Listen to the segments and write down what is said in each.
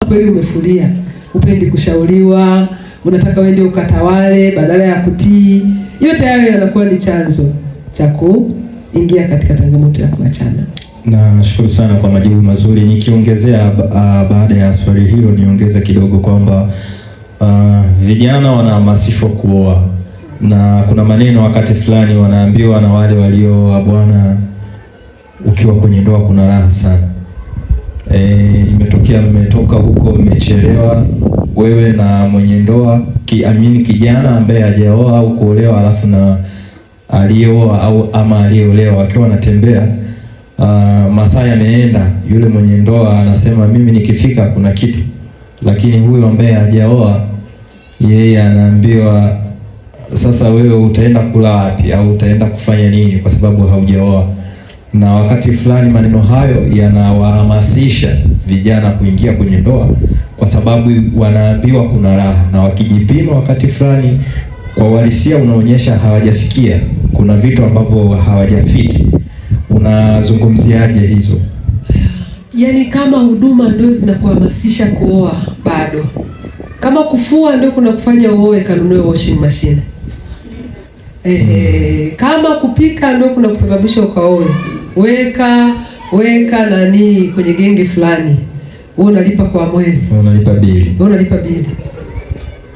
kweli umefulia, upendi kushauriwa, unataka uende ukatawale badala ya kutii. Yote hayo yanakuwa ni chanzo cha kuingia katika changamoto ya kuachana. Nashukuru sana kwa majibu mazuri. Nikiongezea baada ya swali hilo niongeze kidogo kwamba vijana wanahamasishwa kuoa, na kuna maneno wakati fulani wanaambiwa na wale walio bwana, ukiwa kwenye ndoa kuna raha sana. Imetokea mmetoka huko mmechelewa, wewe na mwenye ndoa kijana ambaye hajaoa au kuolewa, alafu na aliyeoa au ama aliyeolewa wakiwa wanatembea, masaa yameenda, yule mwenye ndoa anasema mimi nikifika kuna kitu, lakini huyo ambaye hajaoa yeye anaambiwa sasa wewe utaenda kula wapi au utaenda kufanya nini kwa sababu haujaoa. Na wakati fulani maneno hayo yanawahamasisha vijana kuingia kwenye ndoa kwa sababu wanaambiwa kuna raha, na wakijipima wakati fulani kwa uhalisia unaonyesha hawajafikia, kuna vitu ambavyo hawajafiti. Unazungumziaje hizo? Yaani kama huduma ndio zinakuhamasisha kuoa bado. Kama kufua ndio kuna kufanya uoe, kanunue washing machine. Kama kupika ndio kuna kusababisha ukaoe, weka nani kwenye genge fulani. Wewe unalipa kwa mwezi. Unalipa bili.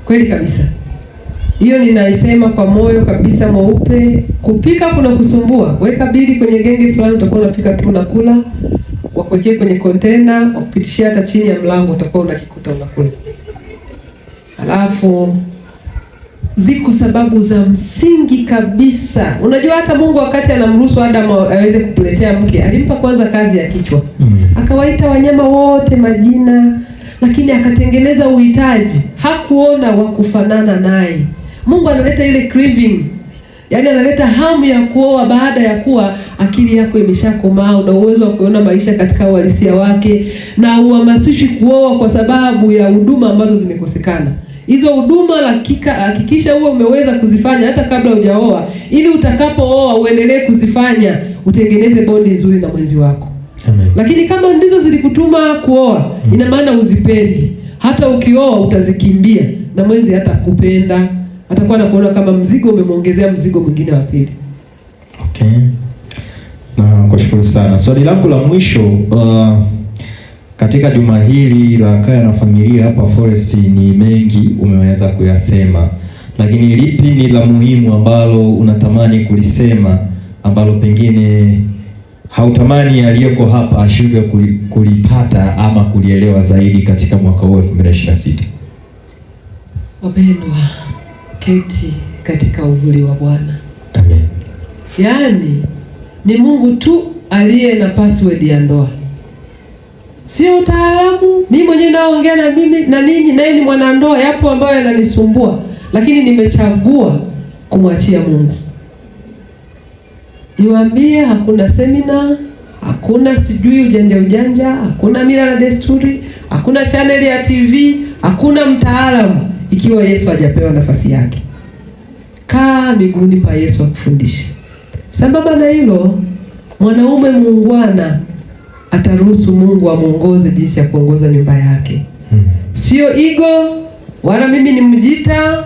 Kweli kabisa. Hiyo ninaisema kwa moyo kabisa mweupe. Kupika kuna kusumbua. Weka bili kwenye genge fulani, utakuwa unapika tu unakula. Wakuwekea kwenye container, wakupitishia hata chini ya mlango, utakuwa unakikuta unakula. Alafu ziko sababu za msingi kabisa. Unajua hata Mungu wakati anamruhusu Adam aweze kukuletea mke, alimpa kwanza kazi ya kichwa. Akawaita wanyama wote majina, lakini akatengeneza uhitaji. Hakuona wa kufanana naye. Mungu analeta ile craving. Yaani analeta hamu ya kuoa baada ya kuwa akili yako imeshakomaa, una uwezo wa kuona maisha katika uhalisia wake, na uhamasishwi kuoa kwa sababu ya huduma ambazo zimekosekana. Hizo huduma hakikisha uwe umeweza kuzifanya hata kabla hujaoa, ili utakapooa uendelee kuzifanya, utengeneze bondi nzuri na mwenzi wako. Amen. Lakini kama ndizo zilikutuma kuoa, ina maana uzipendi. Hata ukioa utazikimbia, na mwenzi hata kupenda, atakuwa anakuona kama mzigo, umemwongezea mzigo mwingine wa pili. Okay. Na kushukuru sana. Swali langu la mwisho, katika juma hili la Kaya na Familia hapa Forest, ni mengi umeweza kuyasema, lakini lipi ni la muhimu ambalo unatamani kulisema, ambalo pengine hautamani aliyeko hapa ashindwe kulipata ama kulielewa zaidi katika mwaka huu 2026? Wapendwa, keti katika uvuli wa Bwana. Amen. Yaani ni Mungu tu aliye na password ya ndoa. Sio utaalamu. Mimi mwenyewe naongea na mimi na ninyi, naye ni mwanandoa, yapo ambayo yananisumbua, lakini nimechagua kumwachia Mungu. Niwaambie, hakuna semina, hakuna sijui ujanja, hakuna mila na desturi, hakuna channel ya TV, hakuna mtaalamu ikiwa Yesu hajapewa nafasi yake. Kaa miguuni pa Yesu akufundishe. Sambamba na hilo, mwanaume muungwana ataruhusu Mungu amuongoze jinsi ya kuongoza nyumba yake. Sio ego, wala mimi ni mjita,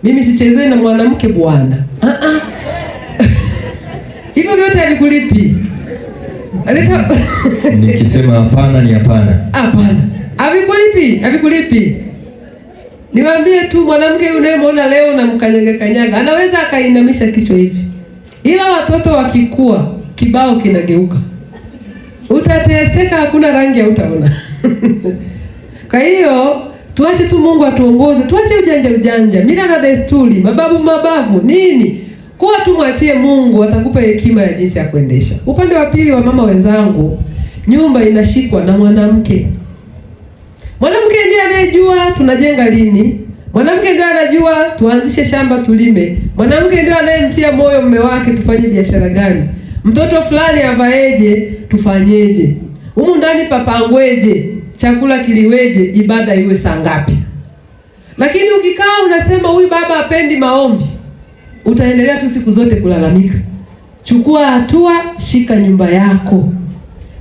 mimi sichezwe na mwanamke bwana. Hivyo vyote havikulipi. Nikisema hapana ni hapana. Hapana. Havikulipi. Niwaambie tu, mwanamke unayemwona leo na kanyaga, anaweza akainamisha kichwa hivi. Ila watoto wakikua, kibao kinageuka. Utateseka, hakuna rangi utaona. Kwa hiyo tuache tu Mungu atuongoze, tuache ujanja, mila na desturi, mabavu nini. Kuwa tu mwachie Mungu, atakupa hekima ya jinsi ya kuendesha. Upande wa pili wa mama wenzangu, nyumba inashikwa na mwanamke. Mwanamke ndiye anayejua tunajenga lini. Mwanamke ndiye anajua tuanzishe shamba tulime. Mwanamke ndiye anayemtia moyo mume wake tufanye biashara gani. Mtoto fulani avaeje, tufanyeje. Humu ndani papangweje, chakula kiliweje, ibada iwe saa ngapi. Lakini ukikaa unasema huyu baba hapendi maombi, utaendelea tu siku zote kulalamika. Chukua hatua, shika nyumba yako.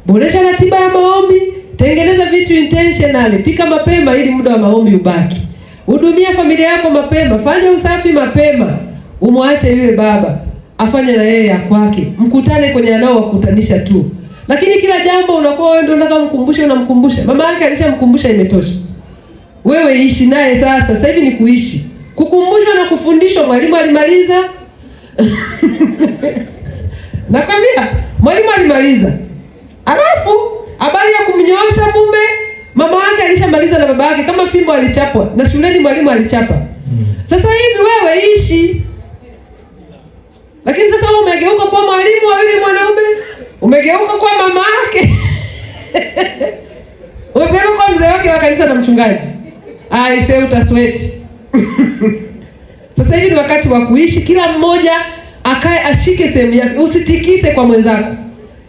Boresha ratiba ya maombi, Tengeneza vitu intentionally, pika mapema ili muda wa maombi ubaki. Hudumia familia yako mapema, fanya usafi mapema. Umwache yule baba afanye na yeye ya kwake. Mkutane kwenye anaowakutanisha tu. Lakini kila jambo unakuwa wewe ndio unataka unamkumbusha. Mama yake alishamkumbusha, imetosha. Wewe ishi naye sasa. Sasa hivi ni kuishi. Kukumbushwa na kufundishwa, mwalimu alimaliza. Nakwambia, mwalimu alimaliza. Alafu habari ya kumnyoosha mume, mama yake alishamaliza na baba yake, kama fimbo alichapwa na shuleni mwalimu alichapa. Sasa hivi wewe ishi. Lakini sasa wewe umegeuka kwa mwalimu wa yule mwanaume, umegeuka kwa mama yake. Umegeuka kwa mzee wake wa kanisa na mchungaji. Aise, utasweat. Sasa hivi ni wakati wa kuishi, kila mmoja akae ashike sehemu yake. Usitikise kwa mwenzako.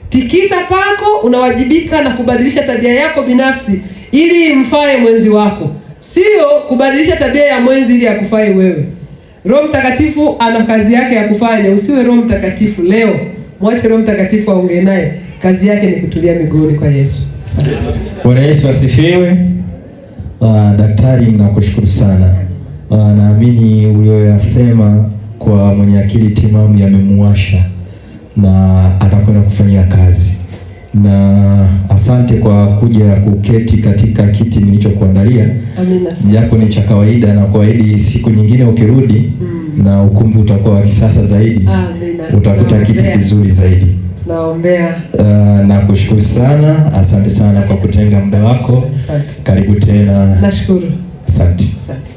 Tikisa pako, unawajibika na kubadilisha tabia yako binafsi ili mfae mwenzi wako. Sio kubadilisha tabia ya mwenzi ili akufae wewe. Roho Mtakatifu ana kazi yake ya kufanya. Usiwe Roho Mtakatifu leo. Mwache Roho Mtakatifu aongee naye. Kazi yake ni kutulia miguuni kwa Yesu. Bwana Yesu asifiwe. Daktari, nakushukuru sana. Naamini ulioyasema kwa mwenye akili timamu yamemuasha na atakwenda kufanyia kazi. Na asante kwa kuja kuketi katika kiti nilichokuandalia. Amina. Japo ni cha kawaida, na kuahidi siku nyingine ukirudi na ukumbi utakuwa wa kisasa zaidi. Amina. Utakuta kiti kizuri zaidi. Naombea. Nakushukuru sana. Asante sana kwa kutenga muda wako. Asante. Karibu tena. Nashukuru. Asante. Asante.